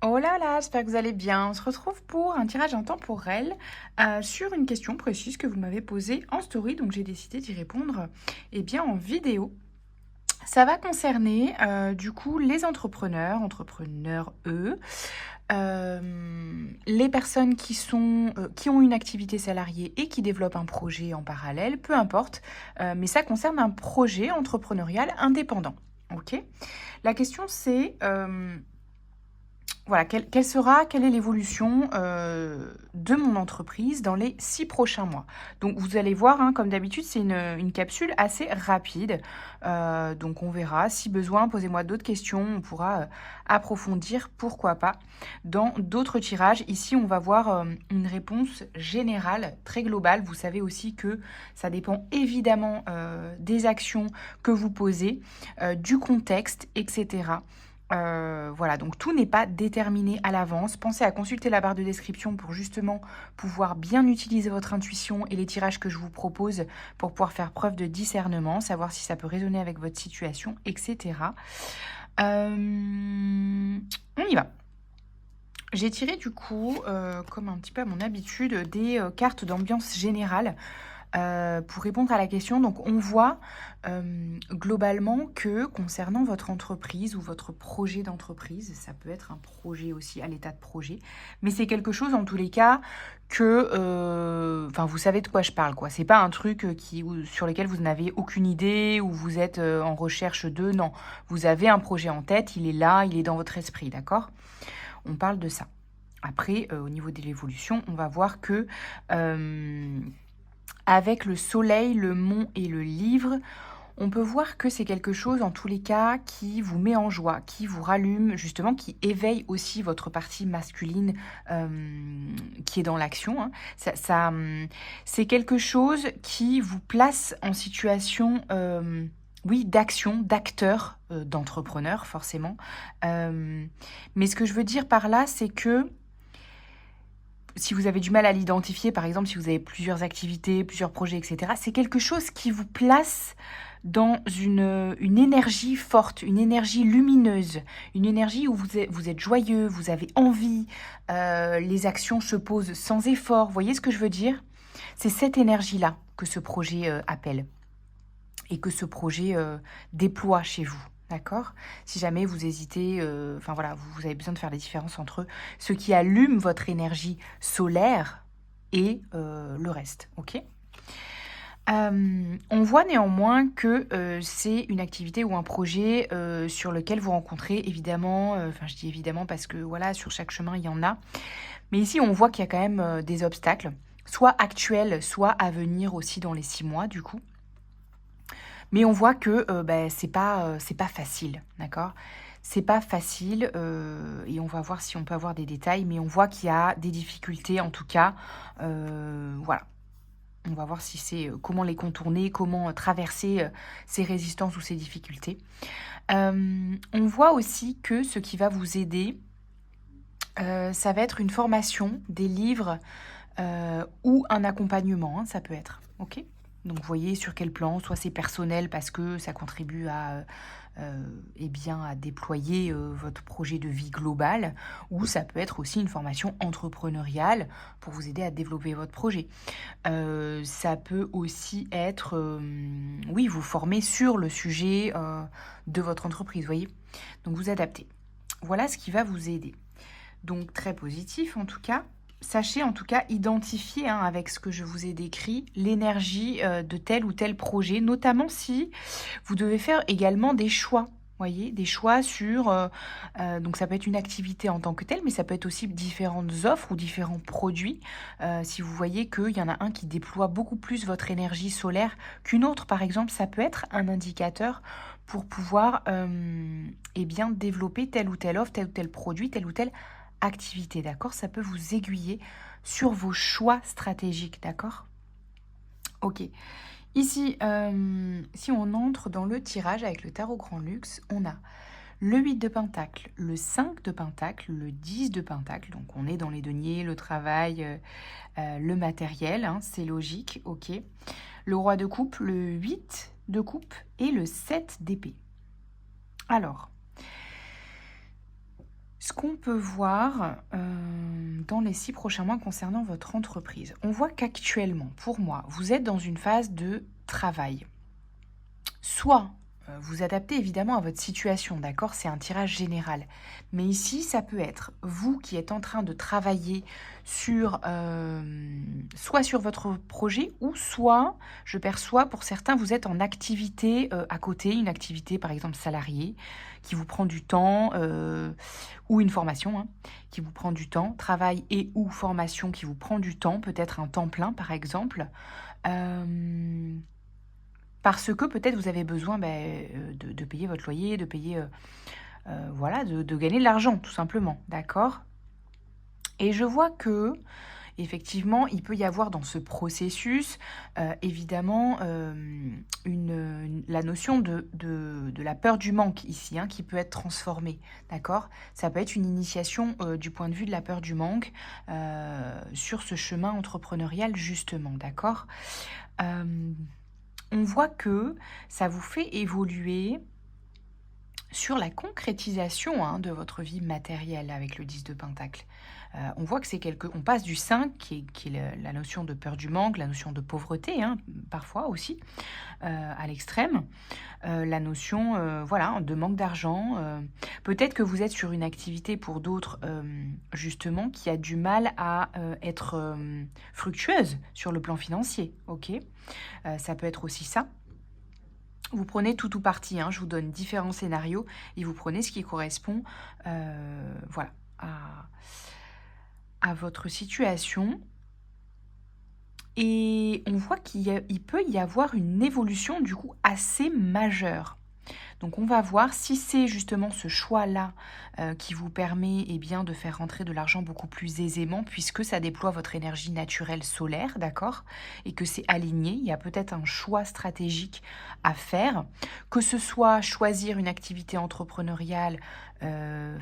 Oh là là, j'espère que vous allez bien. On se retrouve pour un tirage intemporel sur une question précise que vous m'avez posée en story, donc j'ai décidé d'y répondre bien, en vidéo. Ça va concerner du coup les entrepreneurs les personnes qui ont une activité salariée et qui développent un projet en parallèle, peu importe, mais ça concerne un projet entrepreneurial indépendant. Ok. La question c'est voilà, quelle est l'évolution de mon entreprise dans les 6 prochains mois. Donc vous allez voir, hein, comme d'habitude, c'est une capsule assez rapide. Donc on verra. Si besoin, posez-moi d'autres questions. On pourra approfondir, pourquoi pas, dans d'autres tirages. Ici, on va voir une réponse générale, très globale. Vous savez aussi que ça dépend évidemment des actions que vous posez, du contexte, etc. Voilà, donc tout n'est pas déterminé à l'avance. Pensez à consulter la barre de description pour justement pouvoir bien utiliser votre intuition et les tirages que je vous propose pour pouvoir faire preuve de discernement, savoir si ça peut résonner avec votre situation, etc. On y va. J'ai tiré du coup, comme un petit peu à mon habitude, des cartes d'ambiance générale pour répondre à la question. Donc on voit globalement que concernant votre entreprise ou votre projet d'entreprise, ça peut être un projet aussi à l'état de projet, mais c'est quelque chose en tous les cas que, enfin vous savez de quoi je parle quoi. C'est pas un truc sur lequel vous n'avez aucune idée ou vous êtes en recherche de, non. Vous avez un projet en tête, il est là, il est dans votre esprit, d'accord? On parle de ça. Après, au niveau de l'évolution, on va voir que avec le soleil, le mont et le livre, on peut voir que c'est quelque chose, en tous les cas, qui vous met en joie, qui vous rallume, justement, qui éveille aussi votre partie masculine qui est dans l'action, hein. C'est quelque chose qui vous place en situation, oui, d'action, d'acteur, d'entrepreneur, forcément. Mais ce que je veux dire par là, c'est que si vous avez du mal à l'identifier, par exemple, si vous avez plusieurs activités, plusieurs projets, etc., c'est quelque chose qui vous place dans une énergie forte, une énergie lumineuse, une énergie où vous êtes joyeux, vous avez envie, les actions se posent sans effort. Vous voyez ce que je veux dire? C'est cette énergie-là que ce projet appelle et que ce projet déploie chez vous. D'accord? Si jamais vous hésitez, enfin voilà, vous avez besoin de faire la différence entre ce qui allume votre énergie solaire et le reste. Ok? On voit néanmoins que c'est une activité ou un projet sur lequel vous rencontrez évidemment, enfin je dis évidemment parce que voilà, sur chaque chemin il y en a, mais ici on voit qu'il y a quand même des obstacles, soit actuels, soit à venir aussi dans les 6 mois du coup. Mais on voit que, c'est pas facile, d'accord? C'est pas facile, et on va voir si on peut avoir des détails, mais on voit qu'il y a des difficultés en tout cas, voilà. On va voir si c'est, comment les contourner, comment, traverser, ces résistances ou ces difficultés. On voit aussi que ce qui va vous aider, ça va être une formation, des livres, ou un accompagnement, hein, ça peut être, OK? Donc vous voyez sur quel plan, soit c'est personnel parce que ça contribue à, à déployer, votre projet de vie global, ou ça peut être aussi une formation entrepreneuriale pour vous aider à développer votre projet. Ça peut aussi être, oui, vous former sur le sujet, de votre entreprise, vous voyez? Donc vous adaptez. Voilà ce qui va vous aider. Donc très positif en tout cas. Sachez en tout cas identifier, hein, avec ce que je vous ai décrit, l'énergie de tel ou tel projet, notamment si vous devez faire également des choix. Voyez, des choix sur, donc ça peut être une activité en tant que telle, mais ça peut être aussi différentes offres ou différents produits. Si vous voyez qu'il y en a un qui déploie beaucoup plus votre énergie solaire qu'une autre, par exemple, ça peut être un indicateur pour pouvoir développer telle ou telle offre, tel ou tel produit, tel ou tel activité, d'accord? Ça peut vous aiguiller sur vos choix stratégiques, d'accord? Ok. Ici, si on entre dans le tirage avec le tarot Grand Luxe, on a le 8 de Pentacle, le 5 de Pentacle, le 10 de Pentacle. Donc on est dans les deniers, le travail, le matériel, hein, c'est logique, ok. Le roi de coupe, le 8 de coupe et le 7 d'épée. Alors, Ce qu'on peut voir dans les 6 prochains mois concernant votre entreprise, on voit qu'actuellement, pour moi, vous êtes dans une phase de travail. Soit vous adaptez évidemment à votre situation, d'accord? C'est un tirage général. Mais ici, ça peut être vous qui êtes en train de travailler sur, soit sur votre projet ou soit, je perçois pour certains, vous êtes en activité à côté, une activité par exemple salariée qui vous prend du temps, ou une formation hein, qui vous prend du temps, travail et ou formation qui vous prend du temps, peut-être un temps plein par exemple. Euh, Parce que peut-être vous avez besoin, de payer votre loyer, de payer, voilà, de gagner de l'argent tout simplement, d'accord? Et je vois que effectivement, il peut y avoir dans ce processus, évidemment, la notion de la peur du manque ici, hein, qui peut être transformée, d'accord? Ça peut être une initiation, du point de vue de la peur du manque, sur ce chemin entrepreneurial justement, d'accord? Hem On voit que ça vous fait évoluer sur la concrétisation hein, de votre vie matérielle avec le 10 de Pentacle. On voit que on passe du 5, qui est la notion de peur du manque, la notion de pauvreté, hein, parfois aussi, à l'extrême, la notion voilà, de manque d'argent. Peut-être que vous êtes sur une activité pour d'autres, justement, qui a du mal à être fructueuse sur le plan financier. Ok. Ça peut être aussi ça. Vous prenez tout ou partie, hein, je vous donne différents scénarios et vous prenez ce qui correspond voilà, à votre situation. Et on voit il peut y avoir une évolution du coup assez majeure. Donc on va voir si c'est justement ce choix-là qui vous permet eh bien, de faire rentrer de l'argent beaucoup plus aisément puisque ça déploie votre énergie naturelle solaire, d'accord? Et que c'est aligné. Il y a peut-être un choix stratégique à faire, que ce soit choisir une activité entrepreneuriale euh,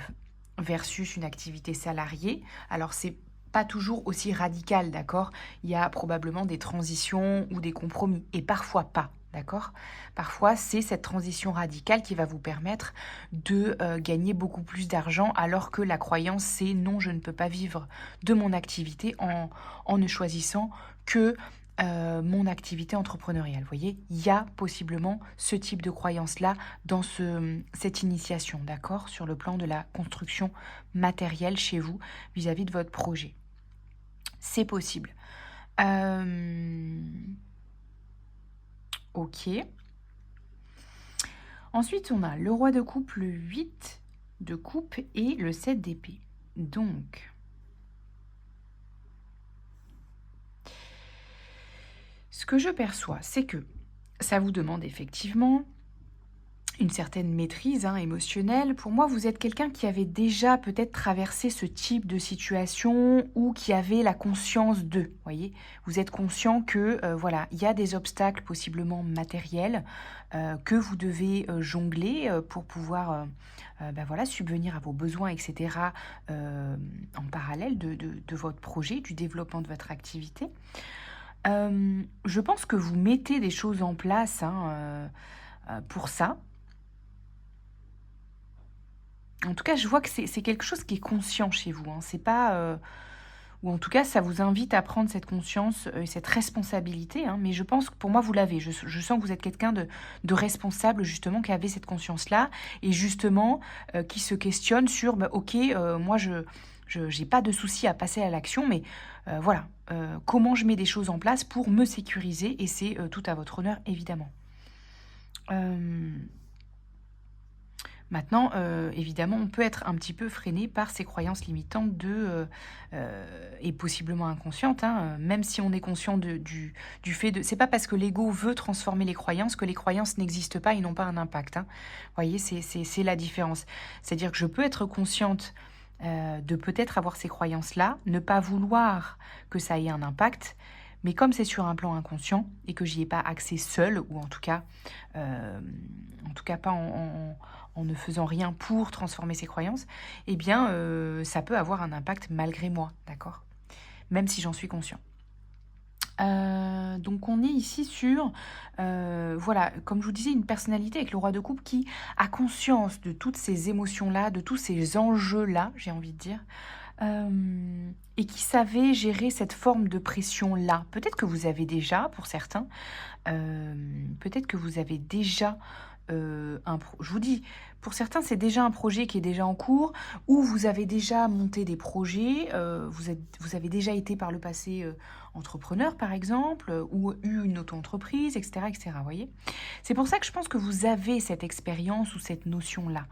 versus une activité salariée. Alors c'est pas toujours aussi radical, d'accord? Il y a probablement des transitions ou des compromis, et parfois pas, d'accord? Parfois, c'est cette transition radicale qui va vous permettre de gagner beaucoup plus d'argent, alors que la croyance, c'est non, je ne peux pas vivre de mon activité en ne choisissant que mon activité entrepreneuriale. Vous voyez, il y a possiblement ce type de croyance-là dans cette initiation, d'accord? Sur le plan de la construction matérielle chez vous vis-à-vis de votre projet. C'est possible. Ok. Ensuite, on a le roi de coupe, le 8 de coupe et le 7 d'épée. Donc, ce que je perçois, c'est que ça vous demande effectivement une certaine maîtrise hein, émotionnelle. Pour moi, vous êtes quelqu'un qui avait déjà peut-être traversé ce type de situation ou qui avait la conscience de, voyez, vous êtes conscient que voilà, il y a des obstacles possiblement matériels que vous devez jongler pour pouvoir voilà, subvenir à vos besoins, etc. En parallèle de votre projet, du développement de votre activité. Je pense que vous mettez des choses en place hein, pour ça. En tout cas, je vois que c'est quelque chose qui est conscient chez vous, hein. C'est pas, ou en tout cas, ça vous invite à prendre cette conscience, et cette responsabilité, hein. Mais je pense que pour moi, vous l'avez. Je sens que vous êtes quelqu'un de responsable justement, qui avait cette conscience-là et justement, qui se questionne sur: «Bah, OK, moi je j'ai pas de souci à passer à l'action, mais voilà, comment je mets des choses en place pour me sécuriser?» Et c'est, tout à votre honneur, évidemment. Hem Maintenant, évidemment, on peut être un petit peu freiné par ces croyances limitantes et possiblement inconscientes, hein, même si on est conscient du fait de... C'est pas parce que l'ego veut transformer les croyances que les croyances n'existent pas et n'ont pas un impact, hein. Vous voyez, c'est la différence. C'est-à-dire que je peux être consciente de peut-être avoir ces croyances-là, ne pas vouloir que ça ait un impact, mais comme c'est sur un plan inconscient et que j'y ai pas accès seule, ou euh, en tout cas pas en ne faisant rien pour transformer ces croyances, eh bien, ça peut avoir un impact malgré moi, d'accord? Même si j'en suis conscient. Donc on est ici sur, voilà, comme je vous disais, une personnalité avec le roi de coupe qui a conscience de toutes ces émotions-là, de tous ces enjeux-là, j'ai envie de dire, et qui savait gérer cette forme de pression-là. Peut-être que vous avez déjà, pour certains, peut-être que vous avez déjà je vous dis, pour certains, c'est déjà un projet qui est déjà en cours, ou vous avez déjà monté des projets, vous avez déjà été par le passé entrepreneur, par exemple, ou eu une auto-entreprise, etc., etc., voyez. C'est pour ça que je pense que vous avez cette expérience ou cette notion-là.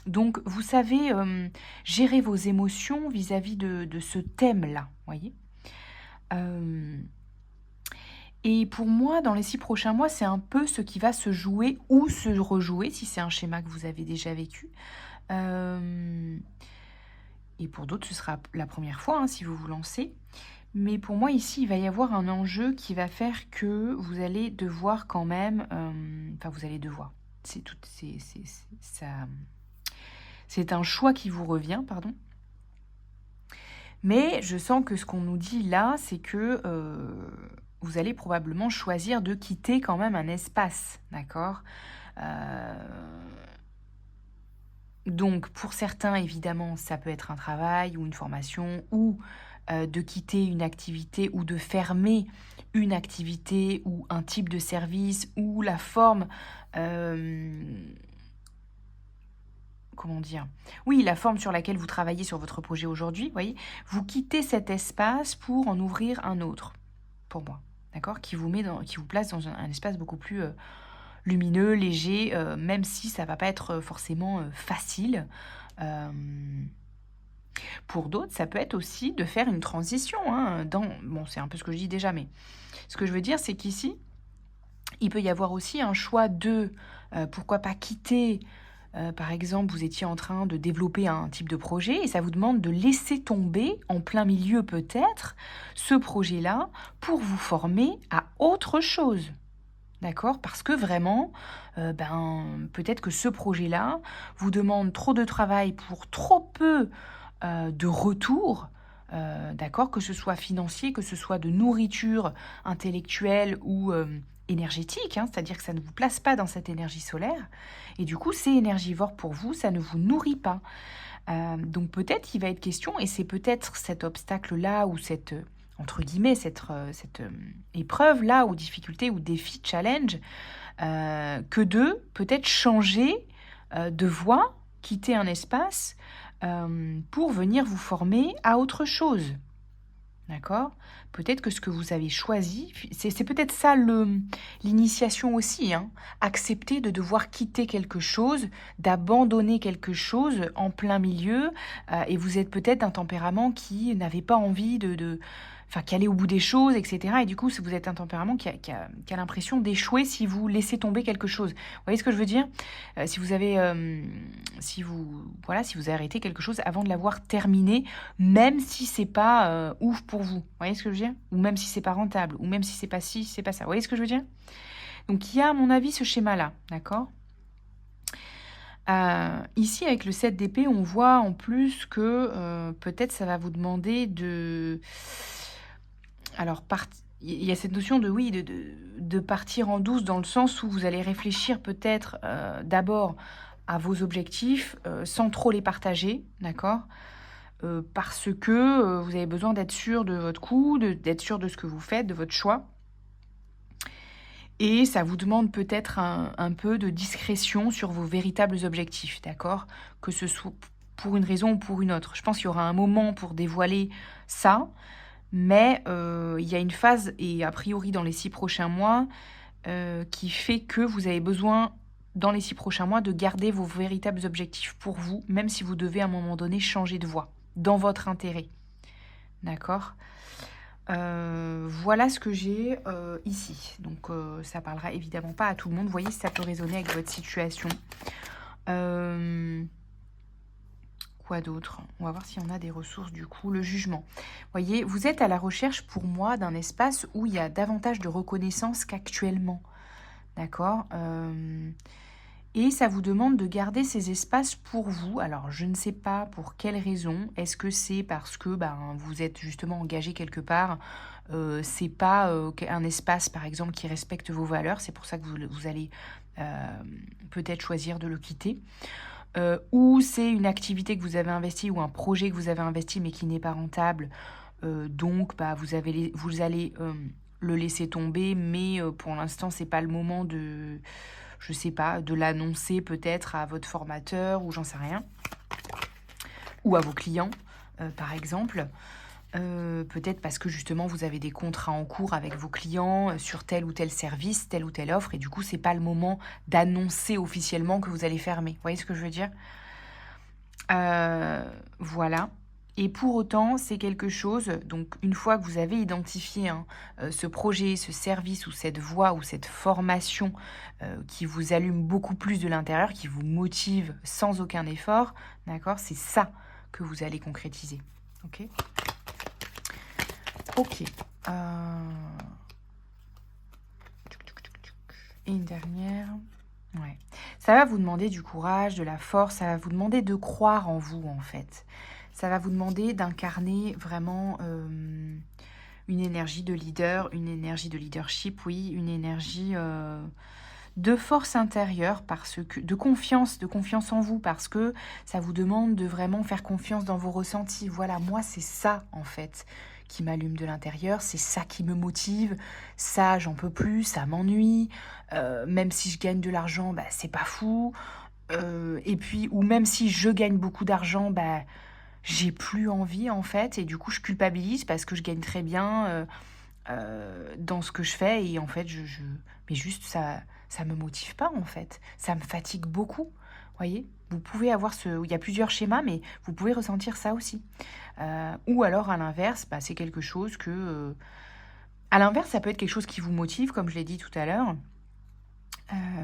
Donc, vous savez gérer vos émotions vis-à-vis de ce thème-là, voyez. Euh, et pour moi, dans les 6 prochains mois, c'est un peu ce qui va se jouer ou se rejouer, si c'est un schéma que vous avez déjà vécu. Euh, et pour d'autres, ce sera la première fois, hein, si vous vous lancez. Mais pour moi, ici, il va y avoir un enjeu qui va faire que vous allez devoir quand même... Enfin, vous allez devoir. C'est tout, ça, c'est un choix qui vous revient, pardon. Mais je sens que ce qu'on nous dit là, c'est que vous allez probablement choisir de quitter quand même un espace, d'accord. Donc pour certains, évidemment, ça peut être un travail ou une formation ou de quitter une activité ou de fermer une activité ou un type de service ou la forme... comment dire? Oui, la forme sur laquelle vous travaillez sur votre projet aujourd'hui, voyez, vous quittez cet espace pour en ouvrir un autre, pour moi, d'accord? Qui vous place dans un espace beaucoup plus lumineux, léger, même si ça va pas être forcément facile. Euh, pour d'autres, ça peut être aussi de faire une transition, hein, bon, c'est un peu ce que je dis déjà, mais ce que je veux dire, c'est qu'ici, il peut y avoir aussi un choix de, pourquoi pas quitter. Par exemple, vous étiez en train de développer un type de projet et ça vous demande de laisser tomber en plein milieu peut-être ce projet-là pour vous former à autre chose. D'accord? Parce que vraiment, peut-être que ce projet-là vous demande trop de travail pour trop peu de retour. D'accord? Que ce soit financier, que ce soit de nourriture intellectuelle ou énergétique, hein, c'est-à-dire que ça ne vous place pas dans cette énergie solaire. Et du coup, c'est énergivore pour vous, ça ne vous nourrit pas. Donc peut-être il va être question, et c'est peut-être cet obstacle-là ou cette, entre guillemets, cette épreuve-là ou difficulté ou défi, challenge, que de peut-être changer de voie, quitter un espace pour venir vous former à autre chose. D'accord? Peut-être que ce que vous avez choisi, c'est peut-être ça l'initiation aussi, hein. Accepter de devoir quitter quelque chose, d'abandonner quelque chose en plein milieu, et vous êtes peut-être d'un tempérament qui n'avait pas envie enfin, qui allait au bout des choses, etc. Et du coup, vous êtes un tempérament qui a l'impression d'échouer si vous laissez tomber quelque chose. Vous voyez ce que je veux dire? Si vous avez, si vous arrêtez quelque chose avant de l'avoir terminé, même si c'est pas ouf pour vous. Vous voyez ce que je veux dire? Ou même si c'est pas rentable, ou même si c'est pas ci, c'est pas ça. Vous voyez ce que je veux dire? Donc il y a, à mon avis, ce schéma-là, d'accord? Ici, avec le 7 d'épée, on voit en plus que peut-être ça va vous demander de... Alors, il y a cette notion de, oui, de partir en douce dans le sens où vous allez réfléchir peut-être d'abord à vos objectifs sans trop les partager, d'accord? Parce que vous avez besoin d'être sûr de votre coup, d'être sûr de ce que vous faites, de votre choix. Et ça vous demande peut-être un peu de discrétion sur vos véritables objectifs, d'accord? Que ce soit pour une raison ou pour une autre. Je pense qu'il y aura un moment pour dévoiler ça, mais il y a une phase, et a priori dans les 6 prochains mois, qui fait que vous avez besoin, dans les 6 prochains mois, de garder vos véritables objectifs pour vous, même si vous devez à un moment donné changer de voie, dans votre intérêt. D'accord? Voilà ce que j'ai ici. Donc ça parlera évidemment pas à tout le monde. Vous voyez si ça peut résonner avec votre situation. Quoi d'autre? On va voir s'il y en a des ressources du coup. Le jugement. Vous voyez, vous êtes à la recherche pour moi d'un espace où il y a davantage de reconnaissance qu'actuellement. D'accord? Et ça vous demande de garder ces espaces pour vous. Alors, je ne sais pas pour quelle raison. Est-ce que c'est parce que vous êtes justement engagé quelque part, c'est pas un espace, par exemple, qui respecte vos valeurs. C'est pour ça que vous allez peut-être choisir de le quitter. Ou c'est une activité que vous avez investie ou un projet que vous avez investi mais qui n'est pas rentable. Donc, vous allez le laisser tomber, mais pour l'instant, c'est pas le moment de, je sais pas, de l'annoncer peut-être à votre formateur ou j'en sais rien, ou à vos clients, par exemple. Peut-être parce que justement vous avez des contrats en cours avec vos clients sur tel ou tel service, telle ou telle offre, et du coup c'est pas le moment d'annoncer officiellement que vous allez fermer. Vous voyez ce que je veux dire? Voilà. Et pour autant, c'est quelque chose, donc une fois que vous avez identifié ce projet, ce service ou cette voie ou cette formation qui vous allume beaucoup plus de l'intérieur, qui vous motive sans aucun effort, d'accord? C'est ça que vous allez concrétiser. Ok? Ok. Et une dernière. Ouais. Ça va vous demander du courage, de la force, ça va vous demander de croire en vous, en fait. Ça va vous demander d'incarner vraiment une énergie de leader, une énergie de leadership, oui, une énergie de force intérieure, parce que de confiance en vous, parce que ça vous demande de vraiment faire confiance dans vos ressentis. Voilà, moi, c'est ça, en fait, qui m'allume de l'intérieur, c'est ça qui me motive, ça, j'en peux plus, ça m'ennuie, même si je gagne de l'argent, c'est pas fou, et puis, ou même si je gagne beaucoup d'argent, j'ai plus envie, en fait, et du coup, je culpabilise parce que je gagne très bien dans ce que je fais, et en fait, mais juste, ça me motive pas, en fait. Ça me fatigue beaucoup, voyez? Vous pouvez avoir il y a plusieurs schémas, mais vous pouvez ressentir ça aussi. Ou alors, à l'inverse, c'est quelque chose que... à l'inverse, ça peut être quelque chose qui vous motive, comme je l'ai dit tout à l'heure,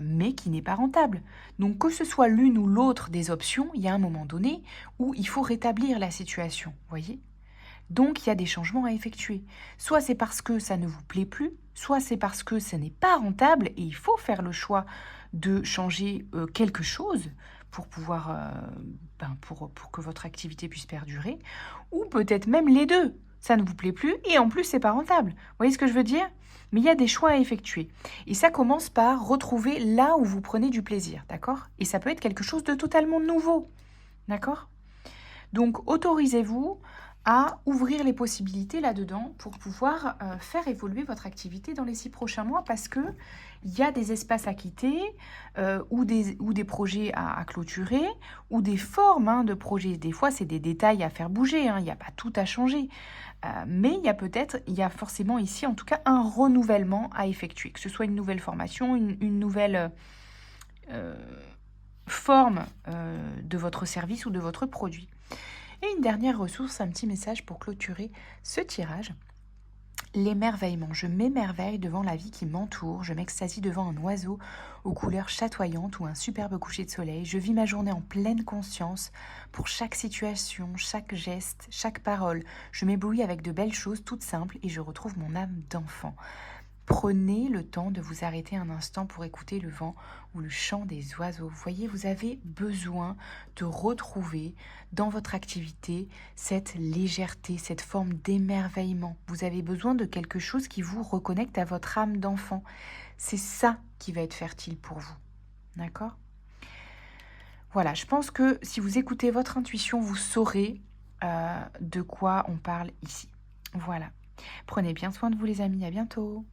mais qui n'est pas rentable. Donc, que ce soit l'une ou l'autre des options, il y a un moment donné où il faut rétablir la situation, voyez? Donc, il y a des changements à effectuer. Soit c'est parce que ça ne vous plaît plus, soit c'est parce que ce n'est pas rentable et il faut faire le choix de changer quelque chose pour pouvoir, pour que votre activité puisse perdurer, ou peut-être même les deux. Ça ne vous plaît plus et en plus, c'est pas rentable. Vous voyez ce que je veux dire? Mais il y a des choix à effectuer. Et ça commence par retrouver là où vous prenez du plaisir, d'accord? Et ça peut être quelque chose de totalement nouveau, d'accord? Donc, autorisez-vous à ouvrir les possibilités là-dedans pour pouvoir faire évoluer votre activité dans les 6 prochains mois, parce que il y a des espaces à quitter ou des projets à clôturer ou des formes de projets. Des fois, c'est des détails à faire bouger, il n'y a pas tout à changer. Mais il y a forcément ici, en tout cas, un renouvellement à effectuer, que ce soit une nouvelle formation, une nouvelle forme de votre service ou de votre produit. Et une dernière ressource, un petit message pour clôturer ce tirage. L'émerveillement. Je m'émerveille devant la vie qui m'entoure. Je m'extasie devant un oiseau aux couleurs chatoyantes ou un superbe coucher de soleil. Je vis ma journée en pleine conscience pour chaque situation, chaque geste, chaque parole. Je m'éblouis avec de belles choses toutes simples et je retrouve mon âme d'enfant. Prenez le temps de vous arrêter un instant pour écouter le vent ou le chant des oiseaux. Vous voyez, vous avez besoin de retrouver dans votre activité cette légèreté, cette forme d'émerveillement. Vous avez besoin de quelque chose qui vous reconnecte à votre âme d'enfant. C'est ça qui va être fertile pour vous. D'accord ? Voilà, je pense que si vous écoutez votre intuition, vous saurez de quoi on parle ici. Voilà. Prenez bien soin de vous les amis, à bientôt.